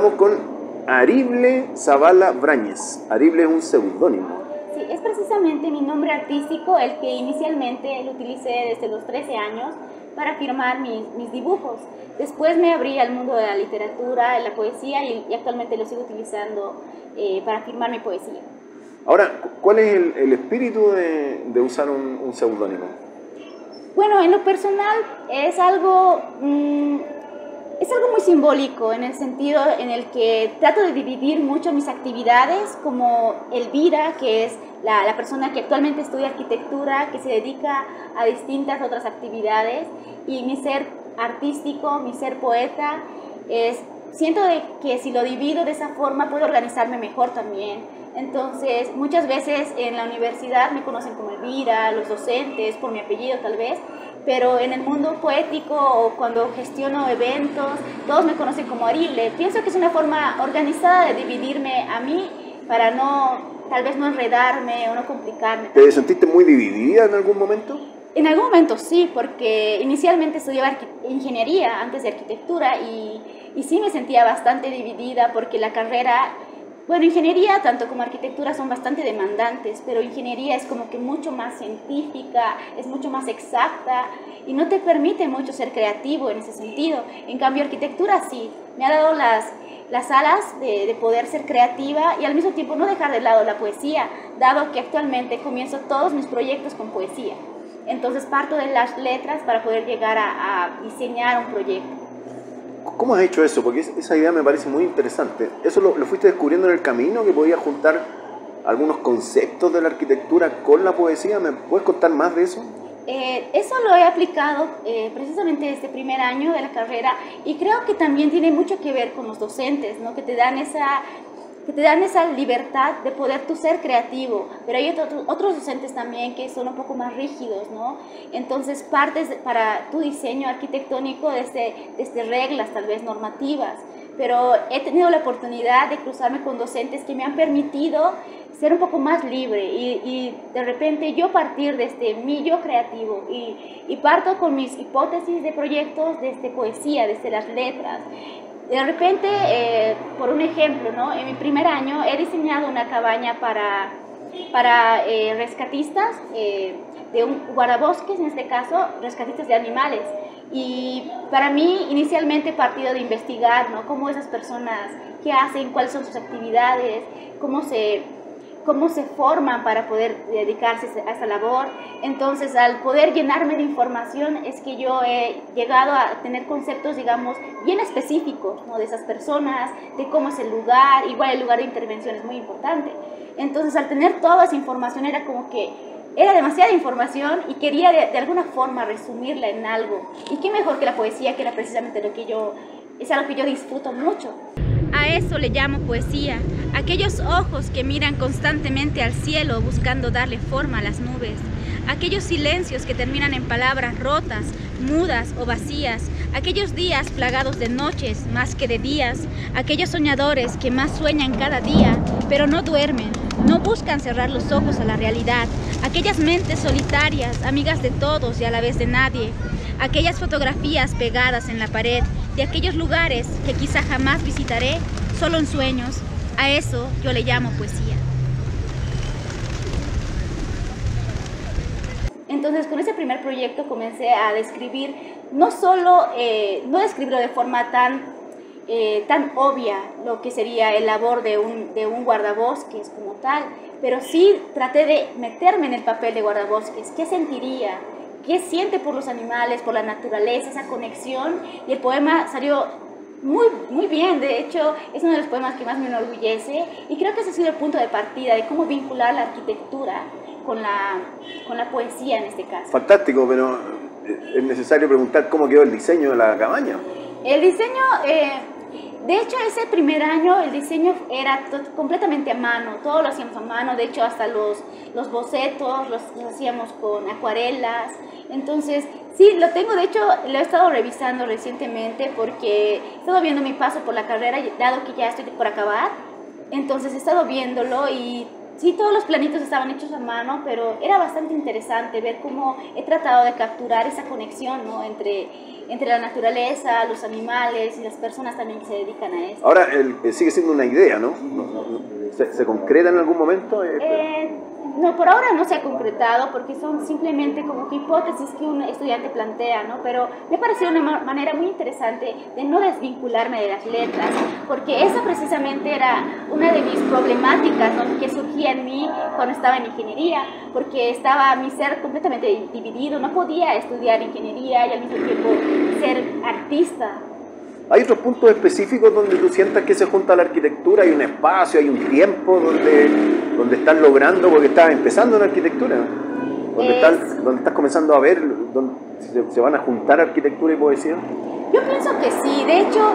Estamos con Arible Zavala Brañez. Arible es un seudónimo. Sí, es precisamente mi nombre artístico, el que inicialmente lo utilicé desde los 13 años para firmar mis dibujos. Después me abrí al mundo de la literatura, de la poesía y actualmente lo sigo utilizando para firmar mi poesía. Ahora, ¿cuál es el espíritu de usar un seudónimo? Bueno, en lo personal es algo muy simbólico, en el sentido en el que trato de dividir mucho mis actividades, como Elvira, que es la persona que actualmente estudia arquitectura, que se dedica a distintas otras actividades, y mi ser artístico, mi ser poeta, siento que si lo divido de esa forma puedo organizarme mejor también. Entonces, muchas veces en la universidad me conocen como Elvira, los docentes, por mi apellido tal vez, pero en el mundo poético o cuando gestiono eventos, todos me conocen como Arible. Pienso que es una forma organizada de dividirme a mí para tal vez no enredarme o no complicarme. ¿Te sentiste muy dividida en algún momento? En algún momento sí, porque inicialmente estudiaba ingeniería antes de arquitectura y sí me sentía bastante dividida porque la carrera... Bueno, ingeniería tanto como arquitectura son bastante demandantes, pero ingeniería es como que mucho más científica, es mucho más exacta y no te permite mucho ser creativo en ese sentido. En cambio, arquitectura sí, me ha dado las alas de poder ser creativa y al mismo tiempo no dejar de lado la poesía, dado que actualmente comienzo todos mis proyectos con poesía. Entonces parto de las letras para poder llegar a diseñar un proyecto. ¿Cómo has hecho eso? Porque esa idea me parece muy interesante. ¿Eso lo fuiste descubriendo en el camino, que podías juntar algunos conceptos de la arquitectura con la poesía? ¿Me puedes contar más de eso? Eso lo he aplicado precisamente este primer año de la carrera y creo que también tiene mucho que ver con los docentes, ¿no? que te dan esa libertad de poder tú ser creativo, pero hay otros docentes también que son un poco más rígidos, ¿no? Entonces partes para tu diseño arquitectónico desde reglas tal vez normativas, pero he tenido la oportunidad de cruzarme con docentes que me han permitido ser un poco más libre y de repente yo partir desde mi yo creativo y parto con mis hipótesis de proyectos desde poesía, desde las letras. De repente, por un ejemplo, ¿no? En mi primer año he diseñado una cabaña para rescatistas de un guardabosques, en este caso, rescatistas de animales. Y para mí, inicialmente he partido de investigar, ¿no? Cómo esas personas, qué hacen, cuáles son sus actividades, cómo se forman para poder dedicarse a esta labor. Entonces, al poder llenarme de información es que yo he llegado a tener conceptos, digamos, bien específicos, ¿no? De esas personas, de cómo es el lugar, igual el lugar de intervención es muy importante. Entonces, al tener toda esa información era como que era demasiada información y quería de alguna forma resumirla en algo. Y qué mejor que la poesía, que era precisamente es algo que yo disfruto mucho. A eso le llamo poesía, aquellos ojos que miran constantemente al cielo buscando darle forma a las nubes, aquellos silencios que terminan en palabras rotas, mudas o vacías, aquellos días plagados de noches más que de días, aquellos soñadores que más sueñan cada día, pero no duermen, no buscan cerrar los ojos a la realidad, aquellas mentes solitarias, amigas de todos y a la vez de nadie, aquellas fotografías pegadas en la pared de aquellos lugares que quizá jamás visitaré, solo en sueños. A eso yo le llamo poesía. Entonces, con ese primer proyecto comencé a describir, no describirlo de forma tan obvia, lo que sería el labor de un guardabosques como tal, pero sí traté de meterme en el papel de guardabosques. ¿Qué sentiría? ¿Qué siente por los animales, por la naturaleza, esa conexión? Y el poema salió muy, muy bien. De hecho, es uno de los poemas que más me enorgullece y creo que ese ha sido el punto de partida de cómo vincular la arquitectura con la poesía en este caso. Fantástico, pero es necesario preguntar cómo quedó el diseño de la cabaña. El diseño, de hecho, ese primer año el diseño era completamente a mano, todo lo hacíamos a mano, de hecho hasta los bocetos los hacíamos con acuarelas. Entonces, sí, lo tengo, de hecho, lo he estado revisando recientemente porque he estado viendo mi paso por la carrera, dado que ya estoy por acabar. Entonces, he estado viéndolo y Sí, todos los planitos estaban hechos a mano, pero era bastante interesante ver cómo he tratado de capturar esa conexión, ¿no? entre la naturaleza, los animales y las personas también que se dedican a eso. Ahora, sigue siendo una idea, ¿no? ¿Se concreta en algún momento? No, por ahora no se ha concretado porque son simplemente como que hipótesis que un estudiante plantea, ¿no? Pero me pareció una manera muy interesante de no desvincularme de las letras, porque esa precisamente era una de mis problemáticas, ¿no? Que surgía en mí cuando estaba en ingeniería, porque estaba mi ser completamente dividido, no podía estudiar ingeniería y al mismo tiempo ser artista. ¿Hay otros puntos específicos donde tú sientas que se junta la arquitectura? ¿Hay un espacio, hay un tiempo donde estás logrando, porque estás empezando en arquitectura? Donde estás comenzando a ver donde se van a juntar arquitectura y poesía. Yo pienso que sí, de hecho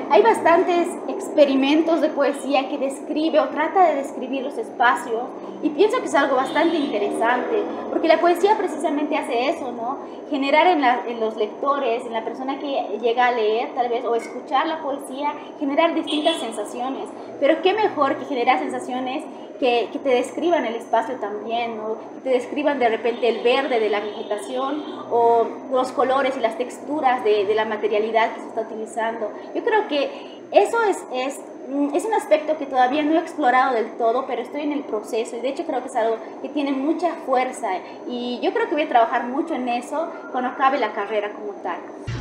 hay bastantes experimentos de poesía que describe o trata de describir los espacios y pienso que es algo bastante interesante porque la poesía precisamente hace eso, ¿no? Generar en los lectores, en la persona que llega a leer tal vez o escuchar la poesía, generar distintas sensaciones, pero qué mejor que generar sensaciones que te describan el espacio también, ¿no? Que te describan de repente el verde de la vegetación o los colores y las texturas de la materialidad que se está utilizando. Yo creo que eso es un aspecto que todavía no he explorado del todo, pero estoy en el proceso y de hecho creo que es algo que tiene mucha fuerza y yo creo que voy a trabajar mucho en eso cuando acabe la carrera como tal.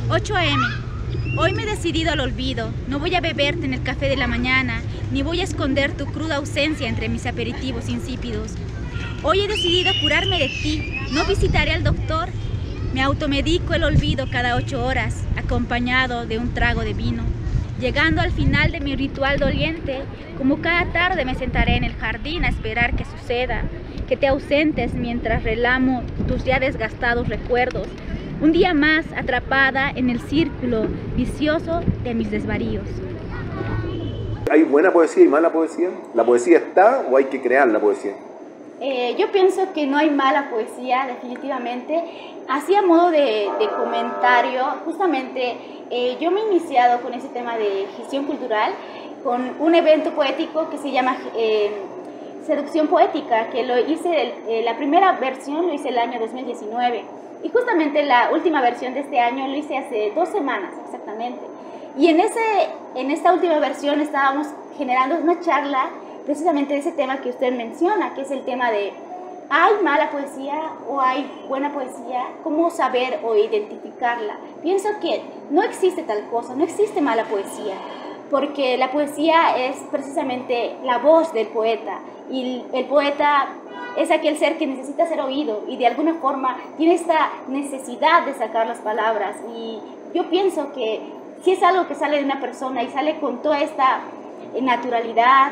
8 AM. Hoy me he decidido al olvido, no voy a beberte en el café de la mañana, ni voy a esconder tu cruda ausencia entre mis aperitivos insípidos. Hoy he decidido curarme de ti, no visitaré al doctor, me automedico el olvido cada 8 horas, acompañado de un trago de vino. Llegando al final de mi ritual doliente, como cada tarde me sentaré en el jardín a esperar que suceda, que te ausentes mientras relamo tus ya desgastados recuerdos, un día más atrapada en el círculo vicioso de mis desvaríos. ¿Hay buena poesía y mala poesía? ¿La poesía está o hay que crear la poesía? Yo pienso que no hay mala poesía, definitivamente. Así a modo de comentario, justamente yo me he iniciado con ese tema de gestión cultural con un evento poético que se llama Seducción Poética, que lo hice, la primera versión lo hice el año 2019. Y justamente la última versión de este año lo hice hace 2 semanas exactamente. Y en esta última versión estábamos generando una charla precisamente de ese tema que usted menciona, que es el tema de ¿hay mala poesía o hay buena poesía? ¿Cómo saber o identificarla? Pienso que no existe tal cosa, no existe mala poesía, porque la poesía es precisamente la voz del poeta y el poeta es aquel ser que necesita ser oído y de alguna forma tiene esta necesidad de sacar las palabras y yo pienso que si es algo que sale de una persona y sale con toda esta naturalidad,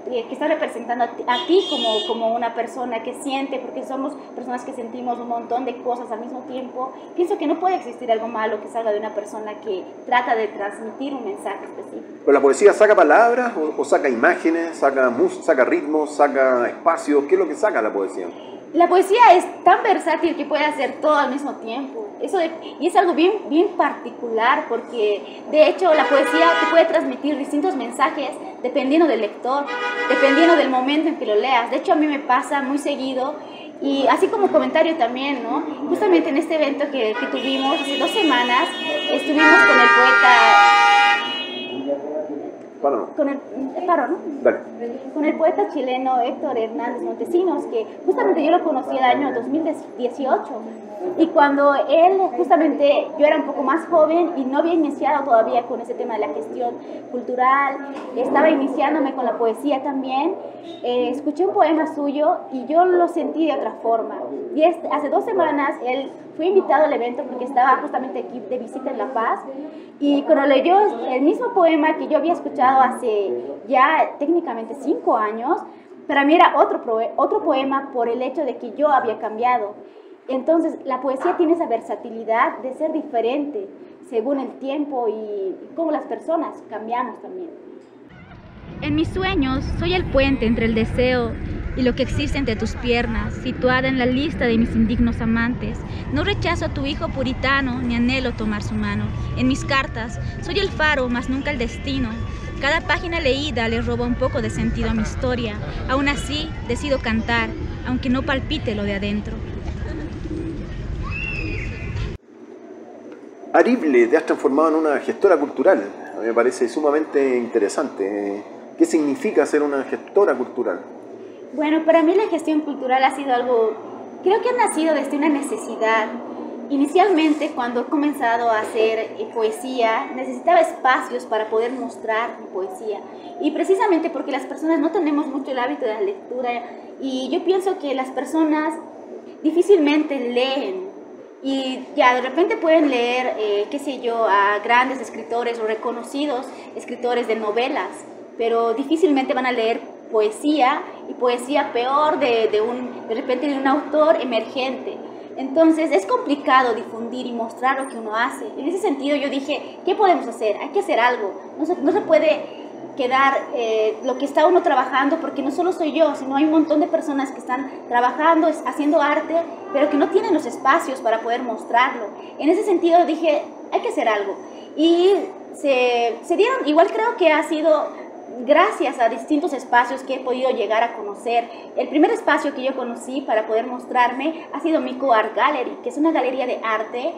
que está representando a ti como una persona que siente, porque somos personas que sentimos un montón de cosas al mismo tiempo, pienso que no puede existir algo malo que salga de una persona que trata de transmitir un mensaje específico. ¿Pero la poesía saca palabras o saca imágenes, saca ritmos, saca espacios? ¿Qué es lo que saca la poesía? La poesía es tan versátil que puede hacer todo al mismo tiempo. Y es algo bien particular porque de hecho la poesía te puede transmitir distintos mensajes dependiendo del lector, dependiendo del momento en que lo leas. De hecho a mí me pasa muy seguido y así como comentario también, ¿no? Justamente en este evento que tuvimos hace 2 semanas estuvimos con el poeta... Con el poeta chileno Héctor Hernández Montesinos, que justamente yo lo conocí el año 2018 y cuando él, justamente yo era un poco más joven y no había iniciado todavía con ese tema de la gestión cultural, estaba iniciándome con la poesía también, escuché un poema suyo y yo lo sentí de otra forma y hace 2 semanas él fue invitado al evento porque estaba justamente aquí de visita en La Paz y cuando leyó el mismo poema que yo había escuchado hace ya técnicamente 5 años, para mí era otro poema por el hecho de que yo había cambiado. Entonces la poesía tiene esa versatilidad de ser diferente según el tiempo y cómo las personas cambiamos también. En mis sueños soy el puente entre el deseo y lo que existe entre tus piernas, situada en la lista de mis indignos amantes. No rechazo a tu hijo puritano, ni anhelo tomar su mano. En mis cartas soy el faro, mas nunca el destino. Cada página leída le roba un poco de sentido a mi historia. Aún así, decido cantar, aunque no palpite lo de adentro. Arible, te has transformado en una gestora cultural. A mí me parece sumamente interesante. ¿Qué significa ser una gestora cultural? Bueno, para mí la gestión cultural ha sido algo, creo que ha nacido desde una necesidad. Inicialmente, cuando he comenzado a hacer poesía, necesitaba espacios para poder mostrar mi poesía. Y precisamente porque las personas no tenemos mucho el hábito de la lectura, y yo pienso que las personas difícilmente leen. Y ya de repente pueden leer, qué sé yo, a grandes escritores o reconocidos escritores de novelas, pero difícilmente van a leer poesía, y poesía peor de repente de un autor emergente. Entonces es complicado difundir y mostrar lo que uno hace. En ese sentido yo dije, ¿qué podemos hacer? Hay que hacer algo. No se puede quedar lo que está uno trabajando, porque no solo soy yo, sino hay un montón de personas que están trabajando, haciendo arte, pero que no tienen los espacios para poder mostrarlo. En ese sentido dije, hay que hacer algo. Y se dieron, igual creo que ha sido gracias a distintos espacios que he podido llegar a conocer. El primer espacio que yo conocí para poder mostrarme ha sido Mico Art Gallery, que es una galería de arte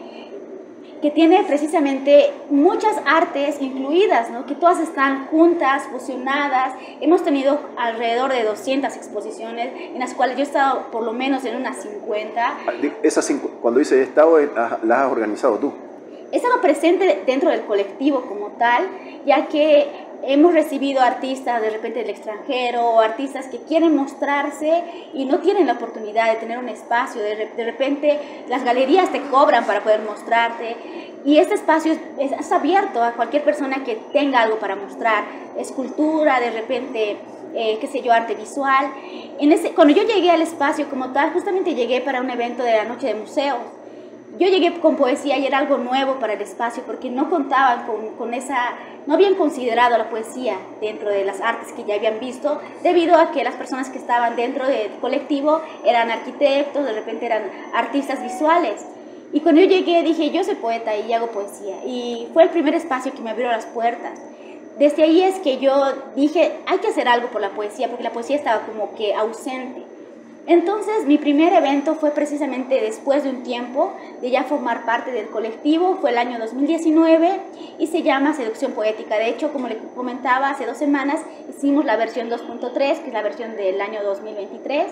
que tiene precisamente muchas artes incluidas, ¿no? Que todas están juntas, fusionadas. Hemos tenido alrededor de 200 exposiciones, en las cuales yo he estado por lo menos en unas 50. Cuando dices estado, las has organizado tú. He estado presente dentro del colectivo como tal, ya que hemos recibido artistas de repente del extranjero, o artistas que quieren mostrarse y no tienen la oportunidad de tener un espacio. De repente las galerías te cobran para poder mostrarte, y este espacio es abierto a cualquier persona que tenga algo para mostrar, escultura, de repente, qué sé yo, arte visual. Cuando yo llegué al espacio como tal, justamente llegué para un evento de la noche de museos. Yo llegué con poesía y era algo nuevo para el espacio, porque no contaban con esa, no habían considerado la poesía dentro de las artes que ya habían visto, debido a que las personas que estaban dentro del colectivo eran arquitectos, de repente eran artistas visuales. Y cuando yo llegué dije, yo soy poeta y hago poesía, y fue el primer espacio que me abrió las puertas. Desde ahí es que yo dije, hay que hacer algo por la poesía, porque la poesía estaba como que ausente. Entonces mi primer evento fue precisamente después de un tiempo de ya formar parte del colectivo, fue el año 2019 y se llama Seducción Poética. De hecho, como le comentaba, hace 2 semanas hicimos la versión 2.3, que es la versión del año 2023,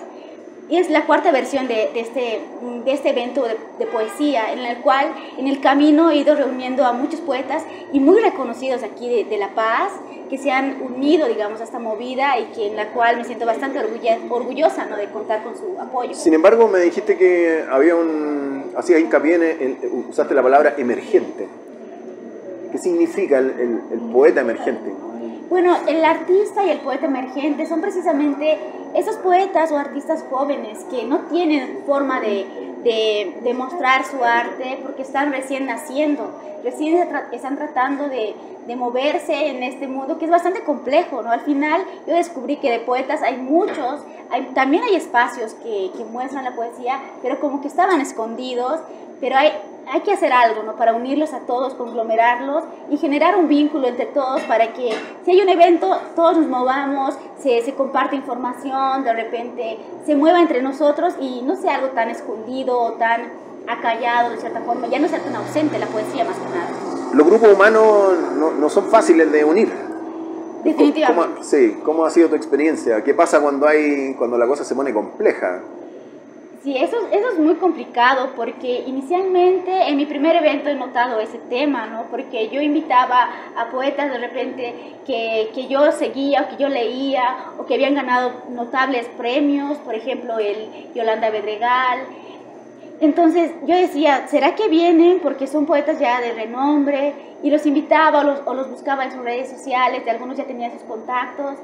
y es la 4ª versión de este evento de poesía, en el cual en el camino he ido reuniendo a muchos poetas y muy reconocidos aquí de La Paz, que se han unido, digamos, a esta movida, y que en la cual me siento bastante orgullosa, ¿no?, de contar con su apoyo. Sin embargo, me dijiste que había hacías hincapié usaste la palabra emergente. ¿Qué significa el poeta emergente? Bueno, el artista y el poeta emergente son precisamente esos poetas o artistas jóvenes que no tienen forma de mostrar su arte porque están recién naciendo, recién están tratando de moverse en este mundo que es bastante complejo, ¿no? Al final yo descubrí que de poetas hay muchos, también hay espacios que muestran la poesía, pero como que estaban escondidos, pero hay que hacer algo, ¿no?, para unirlos a todos, conglomerarlos y generar un vínculo entre todos para que si hay un evento todos nos movamos, se comparte información, de repente se mueva entre nosotros y no sea algo tan escondido o tan acallado de cierta forma, ya no sea tan ausente la poesía más que nada. Los grupos humanos no son fáciles de unir. Definitivamente. ¿Cómo ha sido tu experiencia? ¿Qué pasa cuando la cosa se pone compleja? Sí, eso es muy complicado, porque inicialmente en mi primer evento he notado ese tema, ¿no? Porque yo invitaba a poetas de repente que yo seguía o que yo leía o que habían ganado notables premios, por ejemplo el Yolanda Bedregal. Entonces yo decía, ¿será que vienen porque son poetas ya de renombre? Y los invitaba o los buscaba en sus redes sociales, de algunos ya tenían sus contactos.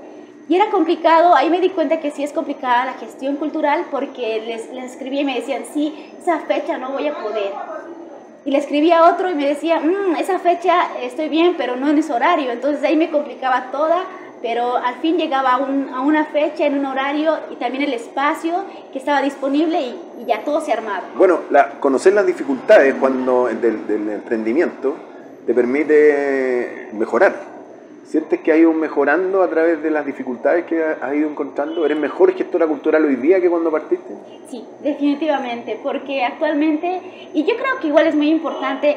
Y era complicado, ahí me di cuenta que sí es complicada la gestión cultural, porque les escribía y me decían, sí, esa fecha no voy a poder. Y le escribía a otro y me decía, esa fecha estoy bien, pero no en ese horario. Entonces ahí me complicaba toda, pero al fin llegaba a una fecha, en un horario y también el espacio que estaba disponible y ya todo se armaba. Bueno, conocer las dificultades del emprendimiento te permite mejorar. ¿Sientes que has ido mejorando a través de las dificultades que has ido encontrando? ¿Eres mejor gestora cultural hoy día que cuando partiste? Sí, definitivamente, porque actualmente, y yo creo que igual es muy importante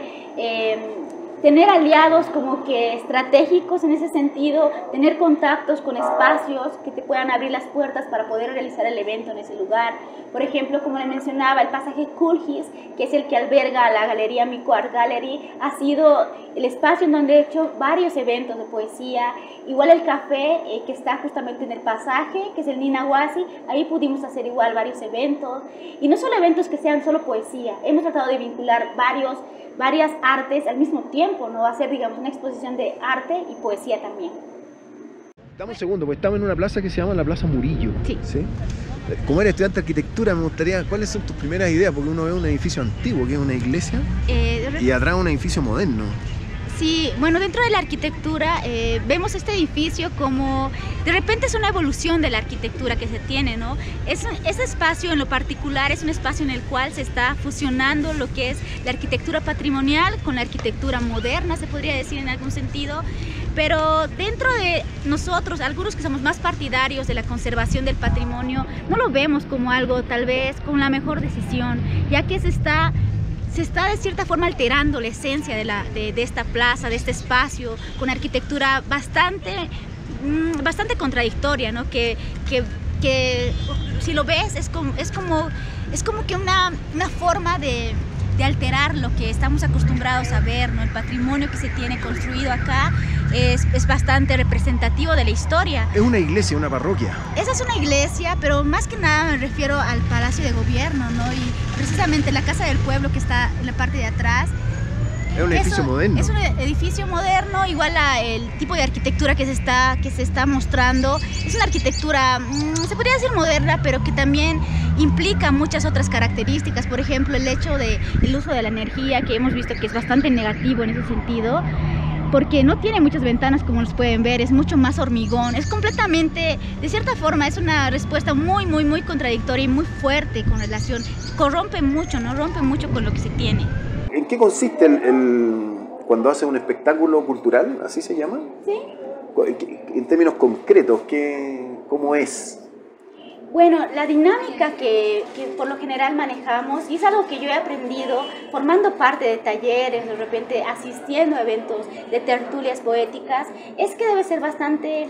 tener aliados como que estratégicos en ese sentido, tener contactos con espacios que te puedan abrir las puertas para poder realizar el evento en ese lugar. Por ejemplo, como le mencionaba, el pasaje Kulgis, que es el que alberga la galería Mico Art Gallery, ha sido el espacio en donde he hecho varios eventos de poesía. Igual el café que está justamente en el pasaje, que es el Ninahuasi, ahí pudimos hacer igual varios eventos. Y no solo eventos que sean solo poesía, hemos tratado de vincular varias artes al mismo tiempo, ¿no? Hacer, digamos, una exposición de arte y poesía también. Dame un segundo, pues estamos en una plaza que se llama la Plaza Murillo. Sí. ¿Sí? Como eres estudiante de arquitectura, me gustaría, ¿cuáles son tus primeras ideas? Porque uno ve un edificio antiguo, que es una iglesia, y atrás un edificio moderno. Sí, bueno, dentro de la arquitectura vemos este edificio como, de repente es una evolución de la arquitectura que se tiene, ¿no? Ese espacio en lo particular es un espacio en el cual se está fusionando lo que es la arquitectura patrimonial con la arquitectura moderna, se podría decir en algún sentido. Pero dentro de nosotros, algunos que somos más partidarios de la conservación del patrimonio, no lo vemos como algo tal vez con la mejor decisión, ya que se está de cierta forma alterando la esencia de esta plaza, de este espacio, con arquitectura bastante contradictoria, ¿no? Que si lo ves es como que una forma de alterar lo que estamos acostumbrados a ver, ¿no? El patrimonio que se tiene construido acá es bastante representativo de la historia. Es una iglesia, una parroquia. Esa es una iglesia, pero más que nada me refiero al Palacio de Gobierno, ¿no? Y precisamente la Casa del Pueblo que está en la parte de atrás. Es un edificio moderno. Es un edificio moderno, igual el tipo de arquitectura que se está mostrando. Es una arquitectura, se podría decir moderna, pero que también implica muchas otras características. Por ejemplo, el hecho del uso de la energía, que hemos visto que es bastante negativo en ese sentido, porque no tiene muchas ventanas como los pueden ver, es mucho más hormigón, es completamente, de cierta forma, es una respuesta muy contradictoria y muy fuerte con relación, corrompe mucho, ¿no? Rompe mucho con lo que se tiene. ¿En qué consiste cuando hace un espectáculo cultural? ¿Así se llama? Sí. En términos concretos, ¿cómo es? Bueno, la dinámica que por lo general manejamos, y es algo que yo he aprendido formando parte de talleres, de repente asistiendo a eventos de tertulias poéticas, es que debe ser bastante,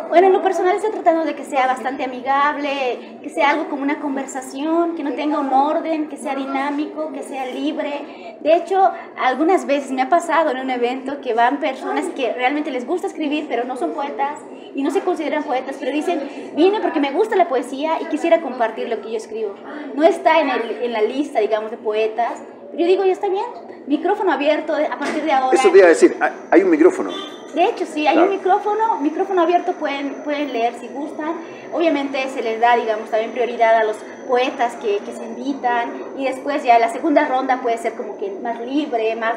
bueno, en lo personal estoy tratando de que sea bastante amigable, que sea algo como una conversación, que no tenga un orden, que sea dinámico, que sea libre. De hecho, algunas veces me ha pasado en un evento que van personas que realmente les gusta escribir, pero no son poetas y no se consideran poetas, pero dicen, vine porque me gusta la poesía y quisiera compartir lo que yo escribo. No está en la lista, digamos, de poetas, pero yo digo, ya está bien, micrófono abierto a partir de ahora. Eso te iba a decir, hay un micrófono. De hecho, sí, hay un micrófono abierto, pueden leer si gustan. Obviamente se les da, digamos, también prioridad a los poetas que se invitan, y después ya la segunda ronda puede ser como que más libre, más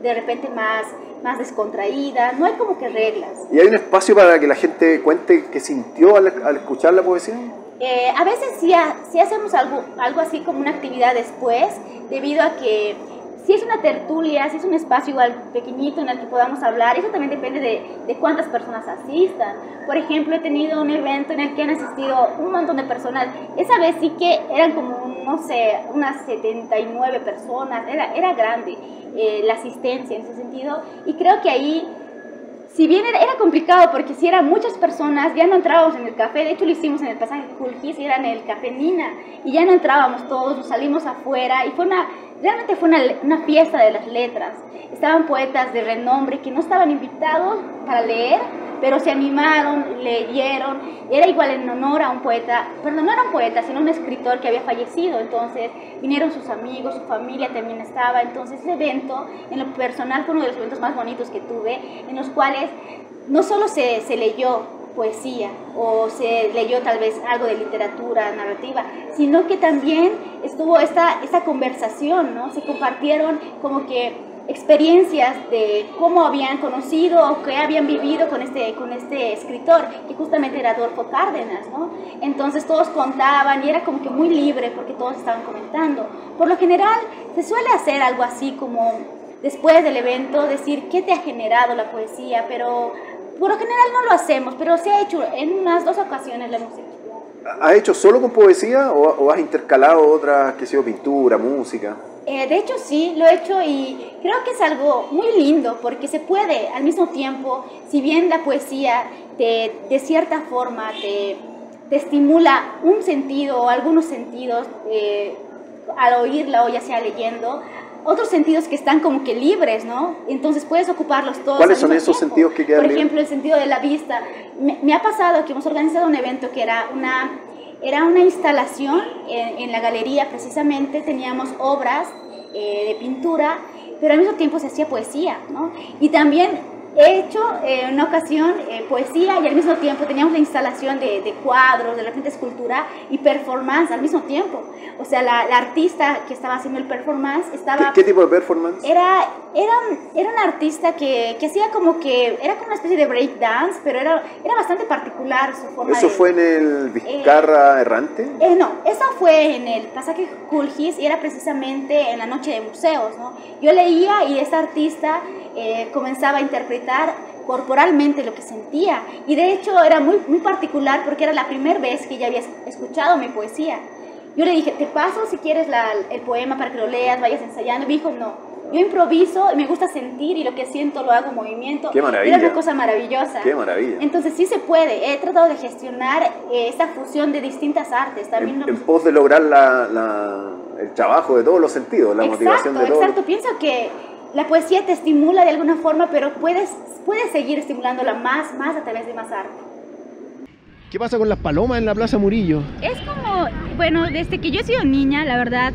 de repente más descontraída, no hay como que reglas. ¿Y hay un espacio para que la gente cuente qué sintió al escuchar la poesía? A veces sí hacemos algo así como una actividad después, debido a que si es una tertulia, si es un espacio igual pequeñito en el que podamos hablar, eso también depende de cuántas personas asistan. Por ejemplo, he tenido un evento en el que han asistido un montón de personas. Esa vez sí que eran como, no sé, unas 79 personas, era grande la asistencia en ese sentido. Y creo que ahí, si bien era complicado, porque si eran muchas personas, ya no entrábamos en el café. De hecho, lo hicimos en el pasaje Kulgis, era en el Café Nina, y ya no entrábamos todos, nos salimos afuera, y realmente fue una fiesta de las letras. Estaban poetas de renombre que no estaban invitados para leer, pero se animaron, leyeron. Era igual en honor a un poeta, perdón, no era un poeta, sino un escritor que había fallecido. Entonces vinieron sus amigos, su familia también estaba. Entonces ese evento, en lo personal, fue uno de los eventos más bonitos que tuve, en los cuales no solo se leyó poesía o se leyó tal vez algo de literatura narrativa, sino que también estuvo esta conversación, ¿no? Se compartieron como que experiencias de cómo habían conocido o qué habían vivido con este escritor, que justamente era Adolfo Cárdenas, ¿no? Entonces todos contaban y era como que muy libre porque todos estaban comentando. Por lo general se suele hacer algo así como después del evento decir qué te ha generado la poesía, pero por lo general no lo hacemos, pero se ha hecho en unas 2 ocasiones la hemos hecho. ¿Has hecho solo con poesía o has intercalado otras, qué sé yo, pintura, música? De hecho sí, lo he hecho y creo que es algo muy lindo porque se puede al mismo tiempo, si bien la poesía de cierta forma te estimula un sentido o algunos sentidos al oírla o ya sea leyendo, otros sentidos que están como que libres, ¿no? Entonces puedes ocuparlos todos. ¿Cuáles son esos sentidos que quedan libres? Por ejemplo, el sentido de la vista. Me ha pasado que hemos organizado un evento que era una instalación en la galería, precisamente teníamos obras de pintura, pero al mismo tiempo se hacía poesía, ¿no? Y también he hecho en una ocasión poesía y al mismo tiempo teníamos la instalación de cuadros, de repente escultura y performance al mismo tiempo. O sea, la artista que estaba haciendo el performance estaba... ¿Qué tipo de performance? Era una artista que hacía como que... Era como una especie de break dance, pero era bastante particular su forma. ¿Eso fue en el Vizcarra Errante? No, eso fue en el pasaje Culgis y era precisamente en la noche de museos, ¿no? Yo leía y esta artista comenzaba a interpretar corporalmente lo que sentía. Y de hecho era muy, muy particular porque era la primera vez que ella había escuchado mi poesía. Yo le dije, te paso si quieres el poema para que lo leas, vayas ensayando. Y me dijo, no, yo improviso y me gusta sentir y lo que siento lo hago en movimiento. ¡Qué maravilla! Era una cosa maravillosa. ¡Qué maravilla! Entonces sí se puede. He tratado de gestionar esta fusión de distintas artes. También en pos de lograr el trabajo de todos los sentidos, la motivación de todos. Exacto, pienso que la poesía te estimula de alguna forma, pero puedes seguir estimulándola más a través de más arte. ¿Qué pasa con las palomas en la Plaza Murillo? Es como, bueno, desde que yo he sido niña, la verdad,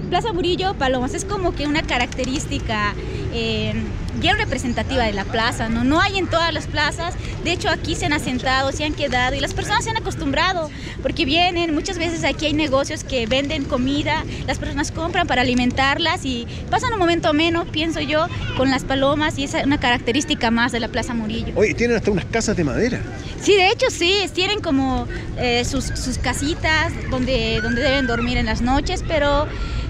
Plaza Murillo, palomas, es como que una característica bien representativa de la plaza, ¿no? No hay en todas las plazas, de hecho aquí se han asentado, se han quedado y las personas se han acostumbrado porque vienen, muchas veces aquí hay negocios que venden comida, las personas compran para alimentarlas y pasan un momento ameno, pienso yo, con las palomas y es una característica más de la Plaza Murillo. Oye, tienen hasta unas casas de madera. Sí, de hecho sí, tienen como sus casitas donde deben dormir en las noches, pero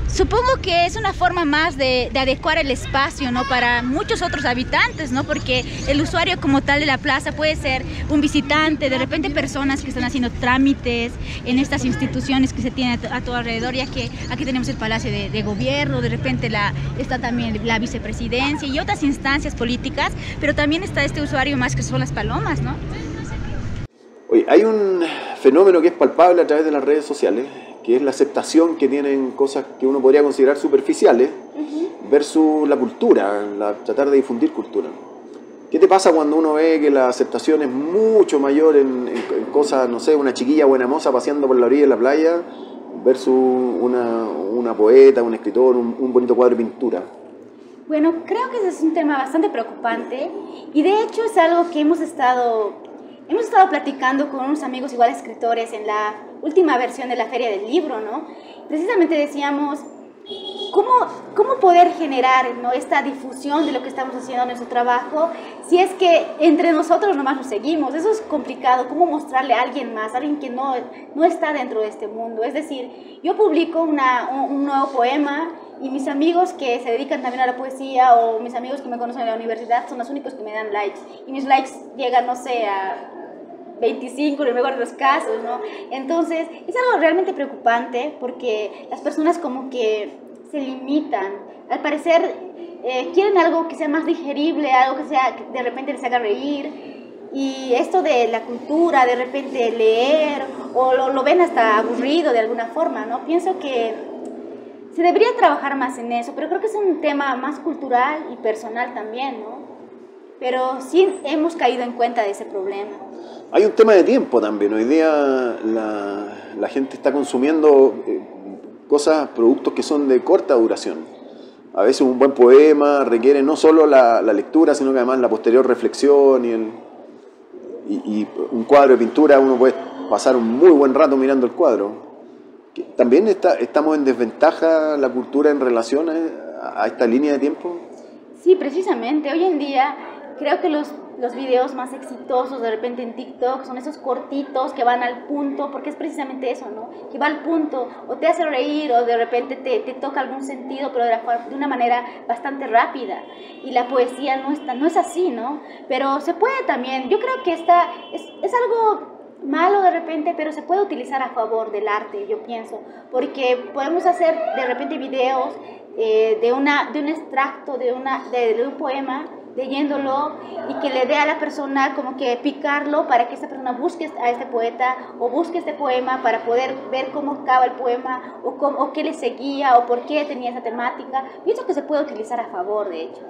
supongo que es una forma más de adecuar el espacio, ¿no? Para muchos otros habitantes, ¿no? Porque el usuario como tal de la plaza puede ser un visitante, de repente personas que están haciendo trámites en estas instituciones que se tienen a todo alrededor, ya que aquí tenemos el Palacio de Gobierno, de repente está también la vicepresidencia y otras instancias políticas, pero también está este usuario más que son las palomas, ¿no? Oye, hay un fenómeno que es palpable a través de las redes sociales, que es la aceptación que tienen cosas que uno podría considerar superficiales versus la cultura, tratar de difundir cultura. ¿Qué te pasa cuando uno ve que la aceptación es mucho mayor en cosas, no sé, una chiquilla buena moza paseando por la orilla de la playa versus una poeta, un escritor, un bonito cuadro de pintura? Bueno, creo que ese es un tema bastante preocupante y de hecho es algo que hemos estado platicando con unos amigos igual escritores en la última versión de la Feria del Libro, ¿no? Precisamente decíamos, ¿cómo poder generar, ¿no?, esta difusión de lo que estamos haciendo en nuestro trabajo si es que entre nosotros nomás lo seguimos? Eso es complicado. ¿Cómo mostrarle a alguien más, a alguien que no está dentro de este mundo? Es decir, yo publico un nuevo poema y mis amigos que se dedican también a la poesía o mis amigos que me conocen en la universidad son los únicos que me dan likes. Y mis likes llegan, no sé, a 25 en el mejor de los casos, ¿no? Entonces, es algo realmente preocupante porque las personas como que se limitan. Al parecer, quieren algo que sea más digerible, algo que de repente les haga reír. Y esto de la cultura, de repente leer, o lo ven hasta aburrido de alguna forma, ¿no? Pienso que se debería trabajar más en eso, pero creo que es un tema más cultural y personal también, ¿no? Pero sí hemos caído en cuenta de ese problema. Hay un tema de tiempo también. Hoy día la gente está consumiendo productos que son de corta duración. A veces un buen poema requiere no solo la lectura, sino que además la posterior reflexión y un cuadro de pintura, uno puede pasar un muy buen rato mirando el cuadro. ¿También estamos en desventaja la cultura en relación a esta línea de tiempo? Sí, precisamente. Hoy en día creo que los los videos más exitosos de repente en TikTok son esos cortitos que van al punto, porque es precisamente eso, ¿no? Que va al punto, o te hace reír, o de repente te toca algún sentido, pero de una manera bastante rápida. Y la poesía no es así, ¿no? Pero se puede también, yo creo que es algo malo de repente, pero se puede utilizar a favor del arte, yo pienso, porque podemos hacer de repente videos de un extracto de un poema, leyéndolo, y que le dé a la persona como que picarlo para que esa persona busque a este poeta o busque este poema para poder ver cómo acaba el poema o qué le seguía o por qué tenía esa temática. Pienso que se puede utilizar a favor, de hecho.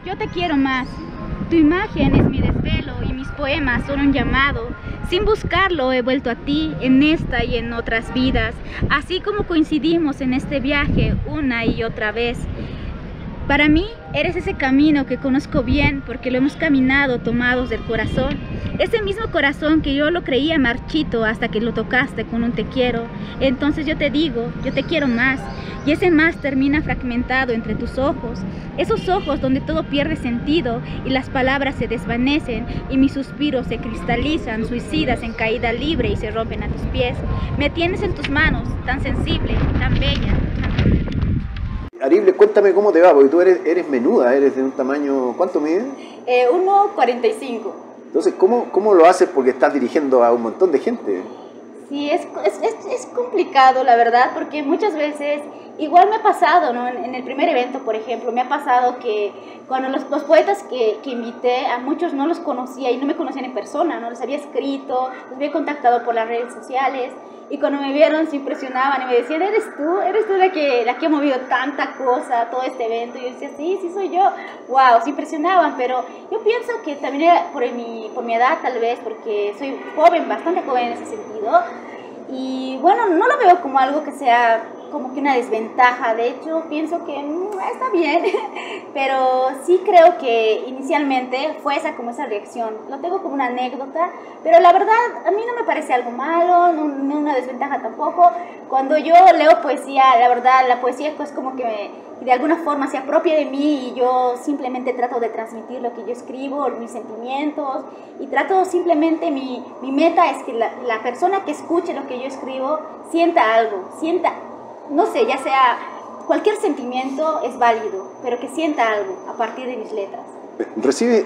Yo te quiero más. Tu imagen es mi desvelo y mis poemas son un llamado. Sin buscarlo he vuelto a ti en esta y en otras vidas, así como coincidimos en este viaje una y otra vez. Para mí eres ese camino que conozco bien porque lo hemos caminado tomados del corazón. Ese mismo corazón que yo lo creía marchito hasta que lo tocaste con un te quiero. Entonces yo te digo, yo te quiero más. Y ese más termina fragmentado entre tus ojos. Esos ojos donde todo pierde sentido y las palabras se desvanecen y mis suspiros se cristalizan, suicidas en caída libre y se rompen a tus pies. Me tienes en tus manos, tan sensible, tan bella, tan... Arible, cuéntame cómo te va, porque tú eres menuda, eres de un tamaño... ¿Cuánto mides? 1,45. Entonces, ¿cómo lo haces? Porque estás dirigiendo a un montón de gente. Sí, es complicado, la verdad, porque muchas veces, igual me ha pasado, ¿no? En el primer evento, por ejemplo, me ha pasado que cuando los poetas que invité, a muchos no los conocía y no me conocían en persona, ¿no? Les había escrito, los había contactado por las redes sociales, y cuando me vieron se impresionaban y me decían, ¿eres tú la que ha movido tanta cosa, todo este evento? Y yo decía, sí soy yo. Wow, se impresionaban, pero yo pienso que también era por mi edad, tal vez, porque soy joven, bastante joven en ese sentido. Y bueno, no lo veo como algo que sea como que una desventaja. De hecho, pienso que está bien, pero sí creo que inicialmente fue como esa reacción. Lo tengo como una anécdota, pero la verdad a mí no me parece algo malo, no una desventaja tampoco. Cuando yo leo poesía, la verdad, la poesía es como que de alguna forma se apropia de mí y yo simplemente trato de transmitir lo que yo escribo, mis sentimientos, y trato simplemente, mi meta es que la persona que escuche lo que yo escribo sienta algo, no sé, ya sea cualquier sentimiento es válido, pero que sienta algo a partir de mis letras.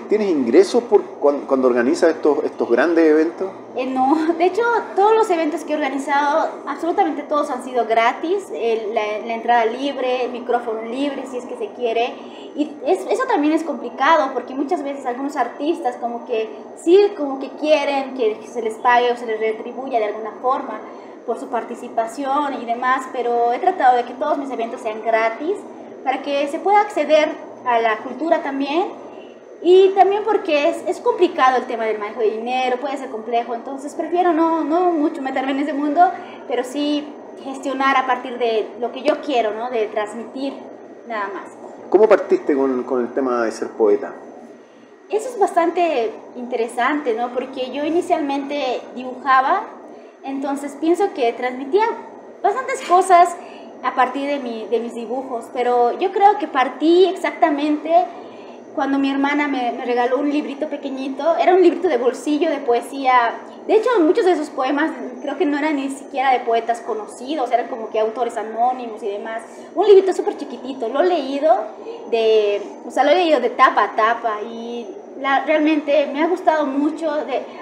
¿Tienes ingresos cuando organizas estos grandes eventos? No, de hecho todos los eventos que he organizado, absolutamente todos han sido gratis, la entrada libre, el micrófono libre si es que se quiere, y eso también es complicado porque muchas veces algunos artistas como que quieren que se les pague o se les retribuya de alguna forma por su participación y demás, pero he tratado de que todos mis eventos sean gratis para que se pueda acceder a la cultura también. Y también porque es complicado el tema del manejo de dinero, puede ser complejo, entonces prefiero no mucho meterme en ese mundo, pero sí gestionar a partir de lo que yo quiero, ¿no? De transmitir, nada más. ¿Cómo partiste con el tema de ser poeta? Eso es bastante interesante, ¿no? Porque yo inicialmente dibujaba, entonces pienso que transmitía bastantes cosas a partir de mis dibujos, pero yo creo que partí exactamente cuando mi hermana me regaló un librito pequeñito. Era un librito de bolsillo de poesía. De hecho, muchos de esos poemas creo que no eran ni siquiera de poetas conocidos, eran como que autores anónimos y demás. Un librito súper chiquitito. Lo he leído de tapa a tapa y realmente me ha gustado mucho.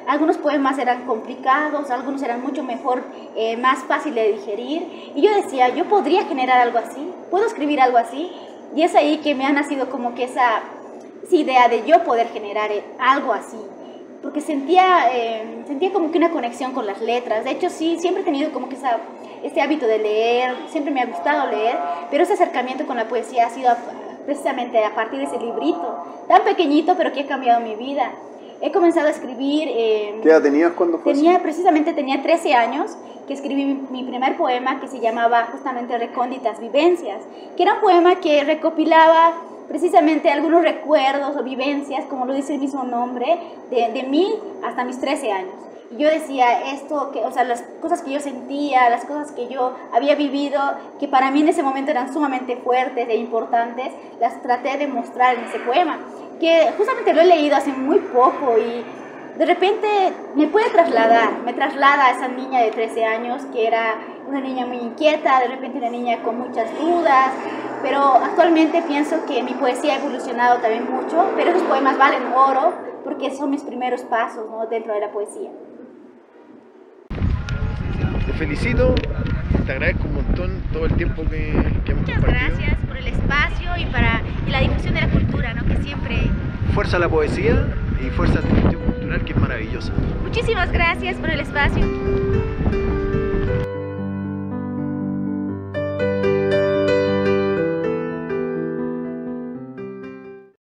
Algunos poemas eran complicados, algunos eran mucho mejor, más fácil de digerir. Y yo decía, yo podría generar algo así, puedo escribir algo así. Y es ahí que me ha nacido como que esa idea de yo poder generar algo así, porque sentía como que una conexión con las letras. De hecho, sí, siempre he tenido como que este hábito de leer, siempre me ha gustado leer, pero ese acercamiento con la poesía ha sido precisamente a partir de ese librito, tan pequeñito, pero que ha cambiado mi vida. He comenzado a escribir... ¿Qué edad tenías cuando fue? Tenía 13 años, que escribí mi primer poema, que se llamaba justamente Recónditas Vivencias, que era un poema que recopilaba precisamente algunos recuerdos o vivencias, como lo dice el mismo nombre, de mí hasta mis 13 años. Y yo decía las cosas que yo sentía, las cosas que yo había vivido, que para mí en ese momento eran sumamente fuertes e importantes, las traté de mostrar en ese poema. que justamente lo he leído hace muy poco y de repente me traslada a esa niña de 13 años que era una niña muy inquieta, de repente una niña con muchas dudas, pero actualmente pienso que mi poesía ha evolucionado también mucho, pero esos poemas valen oro porque son mis primeros pasos, ¿no?, dentro de la poesía. Te felicito, te agradezco un montón todo el tiempo que hemos Muchas compartido. gracias por el espacio y la difusión de la cultura, ¿no?, que siempre... Fuerza a la poesía y fuerza a tu gestión cultural, que es maravillosa. Muchísimas gracias por el espacio.